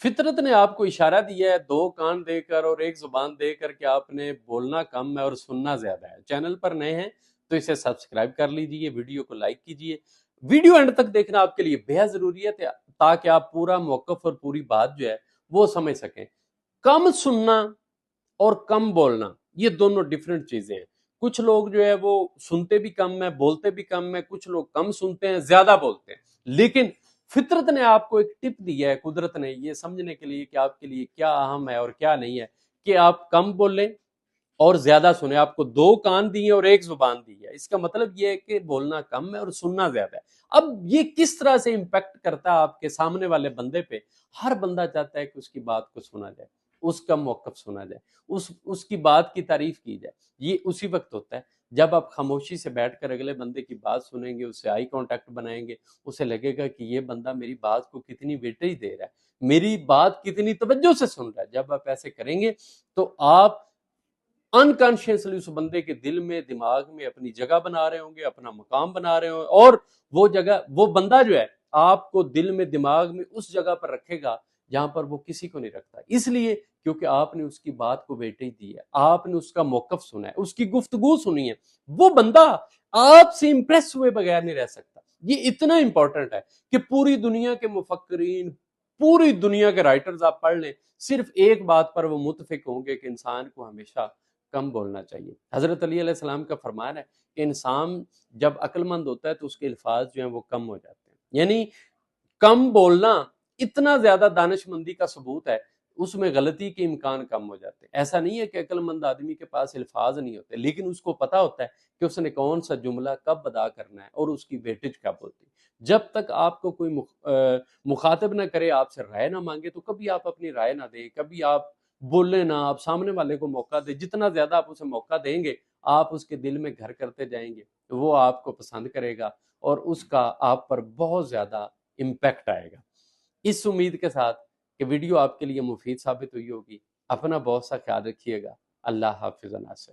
فطرت نے آپ کو اشارہ دیا ہے 2 کان دے کر اور 1 زبان دے کر کہ آپ نے بولنا کم ہے اور سننا زیادہ ہے۔ چینل پر نئے ہیں تو اسے سبسکرائب کر لیجئے، ویڈیو کو لائک کیجئے، ویڈیو اینڈ تک دیکھنا آپ کے لیے بہت ضروری ہے تاکہ آپ پورا موقف اور پوری بات جو ہے وہ سمجھ سکیں۔ کم سننا اور کم بولنا یہ دونوں ڈیفرنٹ چیزیں ہیں۔ کچھ لوگ جو ہے وہ سنتے بھی کم ہے، بولتے بھی کم ہے، کچھ لوگ کم سنتے ہیں، زیادہ بولتے ہیں۔ لیکن فطرت نے آپ کو ایک ٹپ دیا ہے، قدرت نے، یہ سمجھنے کے لیے کہ آپ کے لیے کیا اہم ہے اور کیا نہیں ہے، کہ آپ کم بولیں اور زیادہ سنیں۔ آپ کو 2 کان دیے اور 1 زبان دی ہے، اس کا مطلب یہ ہے کہ بولنا کم ہے اور سننا زیادہ ہے۔ اب یہ کس طرح سے امپیکٹ کرتا ہے آپ کے سامنے والے بندے پہ؟ ہر بندہ چاہتا ہے کہ اس کی بات کو سنا جائے، اس کا موقف سنا جائے، اس کی بات کی تعریف کی جائے۔ یہ اسی وقت ہوتا ہے جب آپ خاموشی سے بیٹھ کر اگلے بندے کی بات سنیں گے، اس سے آئی کانٹیکٹ بنائیں گے، اسے لگے گا کہ یہ بندہ میری بات کو کتنی ویٹیج دے رہا ہے، میری بات کتنی توجہ سے سن رہا ہے۔ جب آپ ایسے کریں گے تو آپ انکانشیسلی اس بندے کے دل میں، دماغ میں اپنی جگہ بنا رہے ہوں گے، اپنا مقام بنا رہے ہوں گے، اور وہ جگہ، وہ بندہ جو ہے آپ کو دل میں، دماغ میں اس جگہ پر رکھے گا جہاں پر وہ کسی کو نہیں رکھتا، اس لیے کیونکہ آپ نے اس کی بات کو ویٹیج دی ہے، آپ نے اس کا موقف سنا ہے، اس کی گفتگو سنی ہے۔ وہ بندہ آپ سے امپریس ہوئے بغیر نہیں رہ سکتا۔ یہ اتنا امپورٹنٹ ہے کہ پوری دنیا کے مفکرین، پوری دنیا کے رائٹرز آپ پڑھ لیں، صرف ایک بات پر وہ متفق ہوں گے کہ انسان کو ہمیشہ کم بولنا چاہیے۔ حضرت علی علیہ السلام کا فرمان ہے کہ انسان جب عقل مند ہوتا ہے تو اس کے الفاظ جو ہیں وہ کم ہو جاتے ہیں، یعنی کم بولنا اتنا زیادہ دانش مندی کا ثبوت ہے، اس میں غلطی کے امکان کم ہو جاتے ہیں۔ ایسا نہیں ہے کہ عقل مند آدمی کے پاس الفاظ نہیں ہوتے، لیکن اس کو پتا ہوتا ہے کہ اس نے کون سا جملہ کب ادا کرنا ہے اور اس کی ویٹیج کب ہوتی ہے۔ جب تک آپ کو کوئی مخاطب نہ کرے، آپ سے رائے نہ مانگے، تو کبھی آپ اپنی رائے نہ دیں، کبھی آپ بولیں نہ، آپ سامنے والے کو موقع دیں۔ جتنا زیادہ آپ اسے موقع دیں گے، آپ اس کے دل میں گھر کرتے جائیں گے، وہ آپ کو پسند کرے گا اور اس کا آپ پر بہت زیادہ امپیکٹ آئے گا۔ اس امید کے ساتھ کہ ویڈیو آپ کے لیے مفید ثابت ہوئی ہوگی، اپنا بہت سا خیال رکھیے گا۔ اللہ حافظ ناصر۔